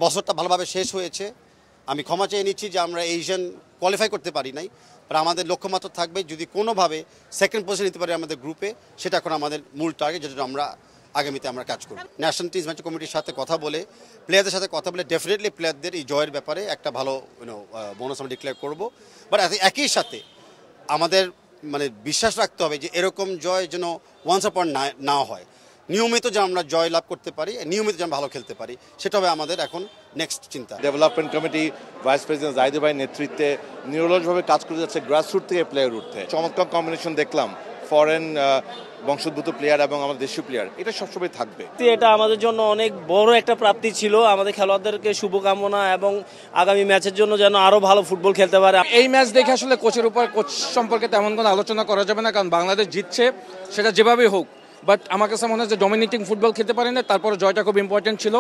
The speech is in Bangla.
বছরটা ভালোভাবে শেষ হয়েছে। আমি ক্ষমা চেয়ে নিচ্ছি যে আমরা এশিয়ান কোয়ালিফাই করতে পারি নাই, বাট আমাদের লক্ষ্যমাত্রা থাকবে যদি কোনোভাবে সেকেন্ড পজিশন নিতে পারি আমাদের গ্রুপে, সেটা এখন আমাদের মূল টার্গেট, যেটা আমরা আগামীতে আমরা কাজ করব। ন্যাশনাল টিম ম্যাচ কমিটির সাথে কথা বলে, প্লেয়ারদের সাথে কথা বলে ডেফিনেটলি প্লেয়ারদের এই জয়ের ব্যাপারে একটা ভালো বোনাস আমরা ডিক্লেয়ার করব। বাট একই সাথে আমাদের বিশ্বাস রাখতে হবে যে এরকম জয় যেন ওয়ান্স আপন না হয়, নিয়মিত যেন আমরা জয় লাভ করতে পারি, নিয়মিত যেন ভালো খেলতে পারি, সেটা হবে আমাদের এখন নেক্সট চিন্তা। Development committee vice president Zahidur ভাইয়ের নেতৃত্বে নিরলসভাবে কাজ করে যাচ্ছে গ্রাসরুট থেকে প্লেয়ার উঠতে। চমৎকার কম্বিনেশন দেখলাম, ফরেন বংশোদ্ভূত প্লেয়ার এবং আমাদের দেশীয় প্লেয়ার, এটা সবসময় থাকবে। এটা আমাদের জন্য অনেক বড় একটা প্রাপ্তি ছিল। আমাদের খেলোয়াড়দেরকে শুভকামনা এবং আগামী ম্যাচের জন্য যেন আরো ভালো ফুটবল খেলতে পারে। এই ম্যাচ দেখে আসলে কোচের উপর, কোচ সম্পর্কে তেমন কোনো আলোচনা করা যাবে না, কারণ বাংলাদেশ জিতছে সেটা যেভাবেই হোক। বাট আমার কাছে মনে হয় যে ডমিনেটিং ফুটবল খেলতে পারে না, তারপরে জয়টা খুব ইম্পর্টেন্ট ছিল।